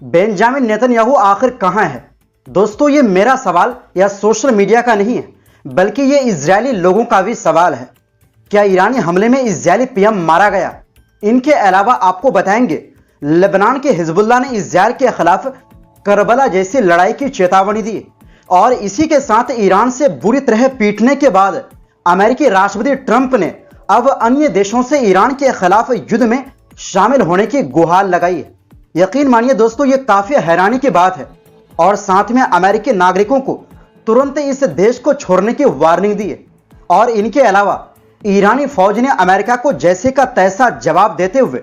Benjamin Netanyahu आखिर कहां है? दोस्तों, ये मेरा सवाल या सोशल मीडिया का नहीं है, बल्कि ये इजरायली लोगों का भी सवाल है। क्या ईरानी हमले में इजरायली पीएम मारा गया? इनके अलावा आपको बताएंगे लेबनान के हिजबुल्लाह ने इजरायल के खिलाफ करबला जैसी लड़ाई की चेतावनी दी, और इसी के साथ ईरान से बुरी तरह पीटने के बाद अमेरिकी राष्ट्रपति ट्रंप ने अब अन्य देशों से ईरान के खिलाफ युद्ध में शामिल होने की गुहार लगाई है। यकीन मानिए दोस्तों, ये काफी हैरानी की बात है, और साथ में अमेरिकी नागरिकों को तुरंत इस देश को छोड़ने की वार्निंग दी है। और इनके अलावा ईरानी फौज ने अमेरिका को जैसे का तैसा जवाब देते हुए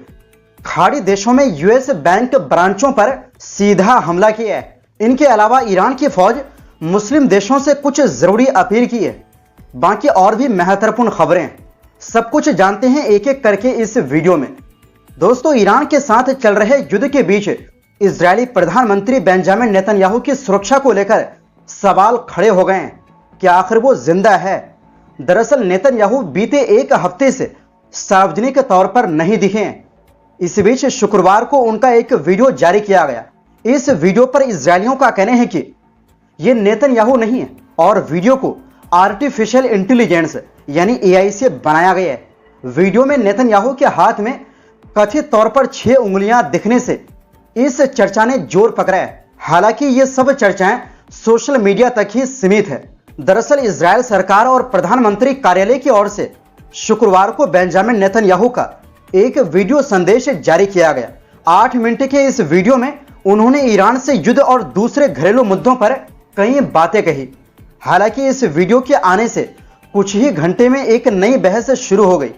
खाड़ी देशों में यूएस बैंक ब्रांचों पर सीधा हमला किया है। इनके अलावा ईरान की फौज मुस्लिम देशों से कुछ जरूरी अपील की है। बाकी और भी महत्वपूर्ण खबरें हैं, सब कुछ जानते हैं एक एक करके इस वीडियो में। दोस्तों, ईरान के साथ चल रहे युद्ध के बीच इजरायली प्रधानमंत्री बेंजामिन नेतन्याहू की सुरक्षा को लेकर सवाल खड़े हो गए हैं। क्या आखिर वो जिंदा है? दरअसल नेतन्याहू बीते एक हफ्ते से सार्वजनिक तौर पर नहीं दिखे हैं। इस बीच शुक्रवार को उनका एक वीडियो जारी किया गया। इस वीडियो पर इजरायलियों का कहना है कि यह नेतन्याहू नहीं है, और वीडियो को आर्टिफिशियल इंटेलिजेंस यानी एआई से बनाया गया है। वीडियो में नेतन्याहू के हाथ में कथित तौर पर 6 उंगलियां दिखने से इस चर्चा ने जोर पकड़ा है। हालांकि ये सब चर्चाएं सोशल मीडिया तक ही सीमित है। दरअसल इजरायल सरकार और प्रधानमंत्री कार्यालय की ओर से शुक्रवार को बेंजामिन नेतन्याहू का एक वीडियो संदेश जारी किया गया। 8 मिनट के इस वीडियो में उन्होंने ईरान से युद्ध और दूसरे घरेलू मुद्दों पर कई बातें कही। हालांकि इस वीडियो के आने से कुछ ही घंटे में एक नई बहस शुरू हो गई।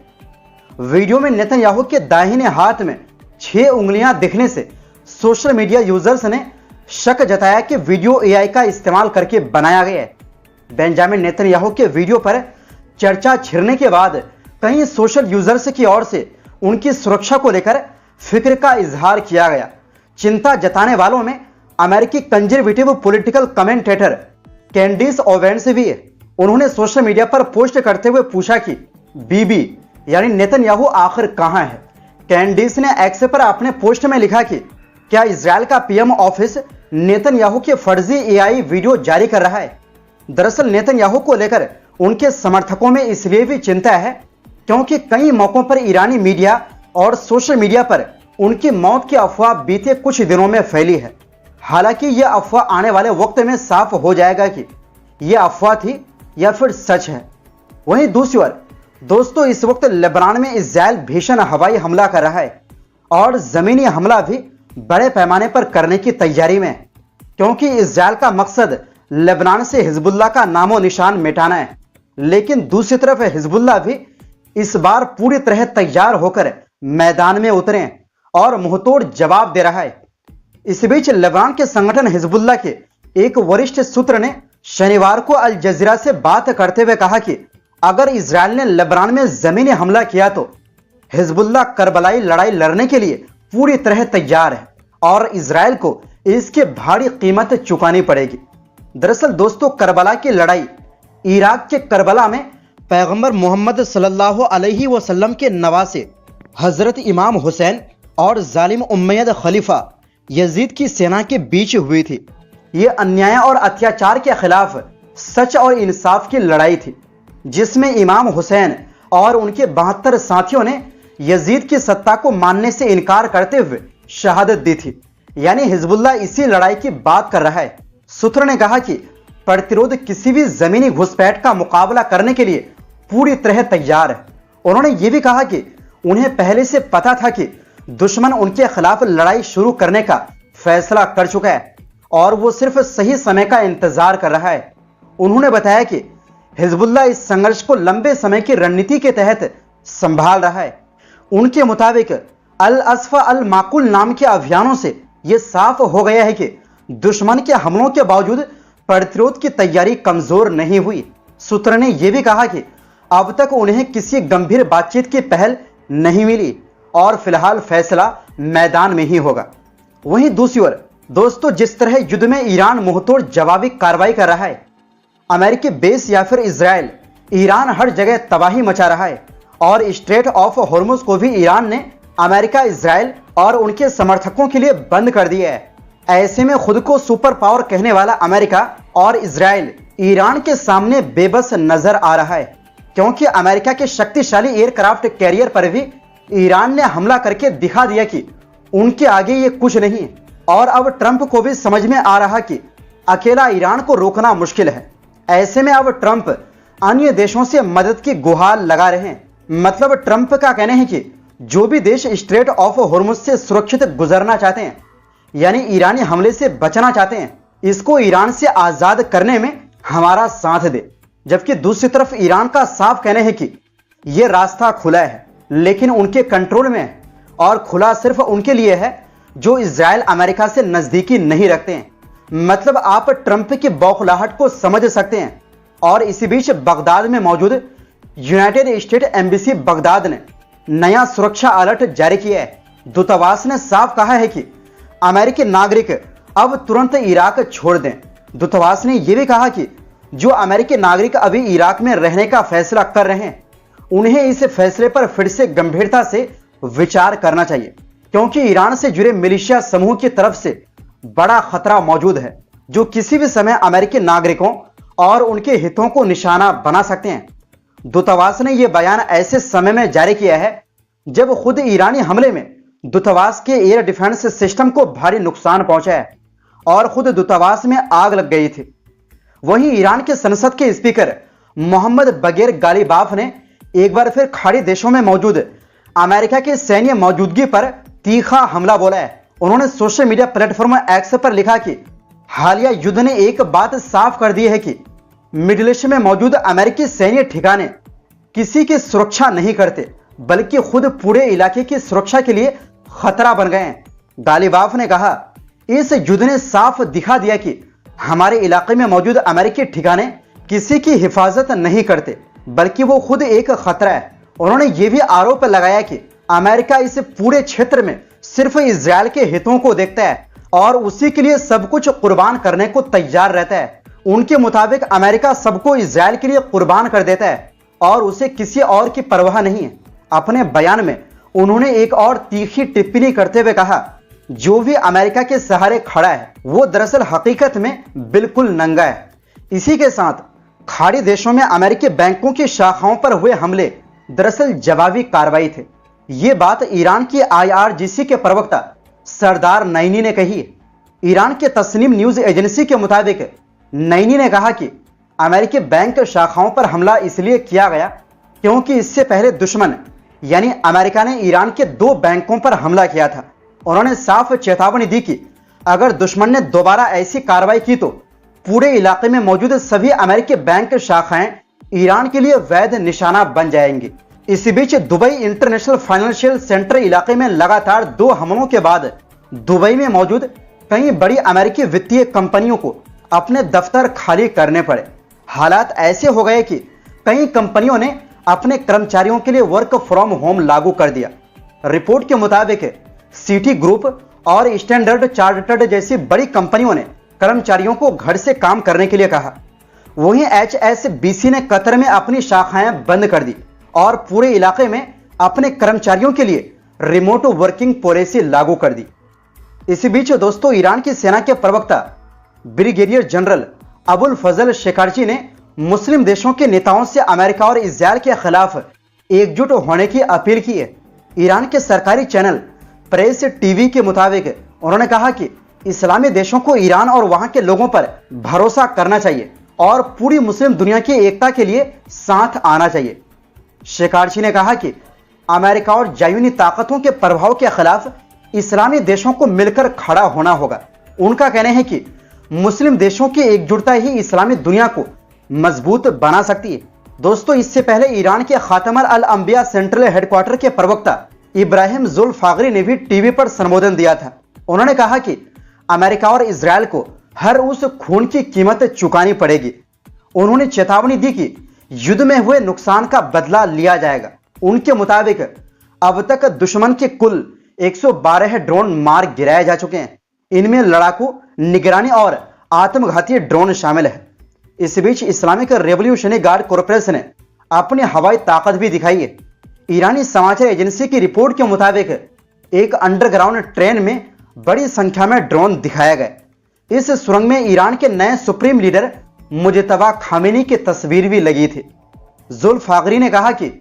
वीडियो में नेतन्याहू के दाहिने हाथ में 6 उंगलियां दिखने से सोशल मीडिया यूजर्स ने शक जताया कि वीडियो एआई का इस्तेमाल करके बनाया गया है। बेंजामिन नेतन्याहू के वीडियो पर चर्चा छिड़ने के बाद कई सोशल यूजर्स की ओर से उनकी सुरक्षा को लेकर फिक्र का इजहार किया गया। चिंता जताने वालों में अमेरिकी कंजर्वेटिव पॉलिटिकल कमेंटेटर कैंडिस ओवेंस भी है। उन्होंने सोशल मीडिया पर पोस्ट करते हुए पूछा कि बीबी यानी नेतन्याहू आखिर कहां है। कैंडिस ने एक्स पर अपने पोस्ट में लिखा कि क्या इजरायल का पीएम ऑफिस नेतन्याहू के फर्जी एआई वीडियो जारी कर रहा है? दरअसल नेतन्याहू को लेकर उनके समर्थकों में इसलिए भी चिंता है क्योंकि कई मौकों पर ईरानी मीडिया और सोशल मीडिया पर उनकी मौत की अफवाह बीते कुछ दिनों में फैली है। हालांकि यह अफवाह आने वाले वक्त में साफ हो जाएगा कि यह अफवाह थी या फिर सच है। वहीं दूसरी ओर दोस्तों, इस वक्त लेबनान में इजरायल भीषण हवाई हमला कर रहा है, और जमीनी हमला भी बड़े पैमाने पर करने की तैयारी में है, क्योंकि इजरायल का मकसद लेबनान से हिजबुल्लाह का नामो निशान मिटाना है। लेकिन दूसरी तरफ हिजबुल्लाह भी इस बार पूरी तरह तैयार होकर मैदान में उतरे और मुंहतोड़ जवाब दे रहा है। इस बीच लेबनान के संगठन हिजबुल्लाह के एक वरिष्ठ सूत्र ने शनिवार को अल जजीरा से बात करते हुए कहा कि अगर इजरायल ने लेबनान में जमीनी हमला किया तो हिजबुल्लाह करबलाई लड़ाई लड़ने के लिए पूरी तरह तैयार है, और इजरायल को इसकी भारी कीमत चुकानी पड़ेगी। दरअसल दोस्तों, करबला की लड़ाई इराक के करबला में पैगंबर मोहम्मद सल्लल्लाहु अलैहि वसल्लम के नवासे हजरत इमाम हुसैन और जालिम उम्मयद खलीफा यजीद की सेना के बीच हुई थी। ये अन्याय और अत्याचार के खिलाफ सच और इंसाफ की लड़ाई थी, जिसमें इमाम हुसैन और उनके 72 साथियों ने यजीद की सत्ता को मानने से इनकार करते हुए शहादत दी थी। यानी हिजबुल्लाह इसी लड़ाई की बात कर रहा है। सूत्र ने कहा कि प्रतिरोध किसी भी जमीनी घुसपैठ का मुकाबला करने के लिए पूरी तरह तैयार है। उन्होंने ये भी कहा कि उन्हें पहले से पता था कि दुश्मन उनके खिलाफ लड़ाई शुरू करने का फैसला कर चुका है, और वो सिर्फ सही समय का इंतजार कर रहा है। उन्होंने बताया कि हिजबुल्लाह इस संघर्ष को लंबे समय की रणनीति के तहत संभाल रहा है। उनके मुताबिक अल अस्फा अल माकुल नाम के अभियानों से यह साफ हो गया है कि दुश्मन के हमलों के बावजूद प्रतिरोध की तैयारी कमजोर नहीं हुई। सूत्र ने यह भी कहा कि अब तक उन्हें किसी गंभीर बातचीत की पहल नहीं मिली, और फिलहाल फैसला मैदान में ही होगा। वहीं दूसरी ओर दोस्तों, जिस तरह युद्ध में ईरान मुंहतोड़ जवाबी कार्रवाई कर रहा है, अमेरिकी बेस या फिर इजरायल, ईरान हर जगह तबाही मचा रहा है, और स्ट्रेट ऑफ हॉर्मुज को भी ईरान ने अमेरिका, इजरायल और उनके समर्थकों के लिए बंद कर दिया है। ऐसे में खुद को सुपर पावर कहने वाला अमेरिका और इजराइल ईरान के सामने बेबस नजर आ रहा है, क्योंकि अमेरिका के शक्तिशाली एयरक्राफ्ट कैरियर पर भी ईरान ने हमला करके दिखा दिया कि उनके आगे ये कुछ नहीं है। और अब ट्रंप को भी समझ में आ रहा कि अकेला ईरान को रोकना मुश्किल है। ऐसे में अब ट्रंप अन्य देशों से मदद की गुहार लगा रहे हैं। मतलब ट्रंप का कहना है कि जो भी देश स्ट्रेट ऑफ हॉर्मुज से सुरक्षित गुजरना चाहते हैं, यानी ईरानी हमले से बचना चाहते हैं, इसको ईरान से आजाद करने में हमारा साथ दे। जबकि दूसरी तरफ ईरान का साफ कहना है कि यह रास्ता खुला है, लेकिन उनके कंट्रोल में है, और खुला सिर्फ उनके लिए है जो इजराइल अमेरिका से नजदीकी नहीं रखते हैं। मतलब आप ट्रंप की बौखलाहट को समझ सकते हैं। और इसी बीच बगदाद में मौजूद यूनाइटेड स्टेट एम्बेसी बगदाद ने नया सुरक्षा अलर्ट जारी किया है। दूतावास ने साफ कहा है कि अमेरिकी नागरिक अब तुरंत इराक छोड़ दें। दूतावास ने यह भी कहा कि जो अमेरिकी नागरिक अभी इराक में रहने का फैसला कर रहे हैं, उन्हें इस फैसले पर फिर से गंभीरता से विचार करना चाहिए, क्योंकि ईरान से जुड़े मिलिशिया समूह की तरफ से बड़ा खतरा मौजूद है, जो किसी भी समय अमेरिकी नागरिकों और उनके हितों को निशाना बना सकते हैं। दूतावास ने यह बयान ऐसे समय में जारी किया है जब खुद ईरानी हमले में दूतावास के एयर डिफेंस सिस्टम को भारी नुकसान पहुंचा है और खुद दूतावास में आग लग गई थी। वहीं ईरान के संसद के स्पीकर मोहम्मद बगैर गालिबाफ ने एक बार फिर खाड़ी देशों में मौजूद अमेरिका की सैन्य मौजूदगी पर तीखा हमला बोला है। उन्होंने सोशल मीडिया प्लेटफॉर्म एक्स पर लिखा कि हालिया युद्ध ने एक बात साफ कर दी है कि मिडिल ईस्ट में मौजूद अमेरिकी सैन्य ठिकाने किसी की सुरक्षा नहीं करते, बल्कि खुद पूरे इलाके की सुरक्षा के लिए खतरा बन गए हैं। गालिबाफ ने कहा, इस युद्ध ने साफ दिखा दिया कि हमारे इलाके में मौजूद अमेरिकी ठिकाने किसी की हिफाजत नहीं करते, बल्कि वो खुद एक खतरा है। उन्होंने ये भी आरोप लगाया कि अमेरिका इस पूरे क्षेत्र में सिर्फ इजराइल के हितों को देखता है और उसी के लिए सब कुछ कुर्बान करने को तैयार रहता है। उनके मुताबिक अमेरिका सबको इजराइल के लिए कुर्बान कर देता है और उसे किसी और की परवाह नहीं है। अपने बयान में उन्होंने एक और तीखी टिप्पणी करते हुए कहा, जो भी अमेरिका के सहारे खड़ा है वो दरअसल हकीकत में बिल्कुल नंगा है। इसी के साथ खाड़ी देशों में अमेरिकी बैंकों की शाखाओं पर हुए हमले दरअसल जवाबी कार्रवाई थे। ये बात ईरान की IRGC के प्रवक्ता सरदार नईनी ने कही। ईरान के तस्नीम न्यूज एजेंसी के मुताबिक नईनी ने कहा कि अमेरिकी बैंक शाखाओं पर हमला इसलिए किया गया क्योंकि इससे पहले दुश्मन यानी अमेरिका ने ईरान के 2 बैंकों पर हमला किया था। उन्होंने साफ चेतावनी दी कि अगर दुश्मन ने दोबारा ऐसी कार्रवाई की तो पूरे इलाके में मौजूद सभी अमेरिकी बैंक शाखाएं ईरान के लिए वैध निशाना बन जाएंगी। इसी बीच दुबई इंटरनेशनल फाइनेंशियल सेंटर इलाके में लगातार 2 हमलों के बाद दुबई में मौजूद कई बड़ी अमेरिकी वित्तीय कंपनियों को अपने दफ्तर खाली करने पड़े। हालात ऐसे हो गए कि कई कंपनियों ने अपने कर्मचारियों के लिए वर्क फ्रॉम होम लागू कर दिया। रिपोर्ट के मुताबिक सिटी ग्रुप और स्टैंडर्ड चार्टर्ड जैसी बड़ी कंपनियों ने कर्मचारियों को घर से काम करने के लिए कहा। वहीं HSBC ने कतर में अपनी शाखाएं बंद कर दी और पूरे इलाके में अपने कर्मचारियों के लिए रिमोट वर्किंग पॉलिसी लागू कर दी। इसी बीच दोस्तों, ईरान की सेना के प्रवक्ता ब्रिगेडियर जनरल अबुल फजल शेखारची ने मुस्लिम देशों के नेताओं से अमेरिका और इजरायल के खिलाफ एकजुट होने की अपील की है। ईरान के सरकारी चैनल प्रेस टीवी के मुताबिक उन्होंने कहा कि इस्लामी देशों को ईरान और वहां के लोगों पर भरोसा करना चाहिए और पूरी मुस्लिम दुनिया की एकता के लिए साथ आना चाहिए। शेखारची ने कहा कि अमेरिका और जायूनी ताकतों के प्रभाव के खिलाफ इस्लामी देशों को मिलकर खड़ा होना होगा। उनका कहना है कि मुस्लिम देशों की एकजुटता ही इस्लामी दुनिया को मजबूत बना सकती है। दोस्तों, इससे पहले ईरान के खातमुल अंबिया सेंट्रल हेडक्वार्टर के प्रवक्ता इब्राहिम जुल्फागरी ने भी टीवी पर संबोधन दिया था। उन्होंने कहा कि अमेरिका और इजरायल को हर उस खून की कीमत चुकानी पड़ेगी। उन्होंने चेतावनी दी कि युद्ध में हुए नुकसान का बदला लिया जाएगा। उनके मुताबिक अब तक दुश्मन के कुल 112 ड्रोन मार गिराए जा चुके हैं। इनमें लड़ाकू, निगरानी और आत्मघाती ड्रोन शामिल है। इस बीच इस्लामिक रेवोल्यूशनरी गार्ड कॉर्पोरेशन ने अपनी हवाई ताकत भी दिखाई है। ईरानी समाचार एजेंसी की रिपोर्ट के मुताबिक एक अंडरग्राउंड ट्रेन में बड़ी संख्या में ड्रोन दिखाया गया। इस सुरंग में ईरान के नए सुप्रीम लीडर मुजतबा खामेनी की तस्वीर भी लगी थी। जुल्फागरी ने कहा कि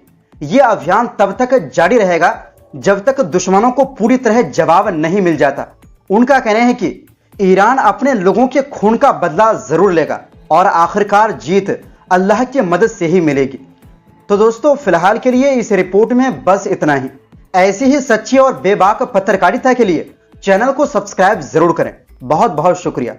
यह अभियान तब तक जारी रहेगा जब तक दुश्मनों को पूरी तरह जवाब नहीं मिल जाता। उनका कहना है कि ईरान अपने लोगों के खून का बदला जरूर लेगा और आखिरकार जीत अल्लाह की मदद से ही मिलेगी। तो दोस्तों, फिलहाल के लिए इस रिपोर्ट में बस इतना ही। ऐसी ही सच्ची और बेबाक पत्रकारिता के लिए चैनल को सब्सक्राइब जरूर करें। बहुत बहुत शुक्रिया।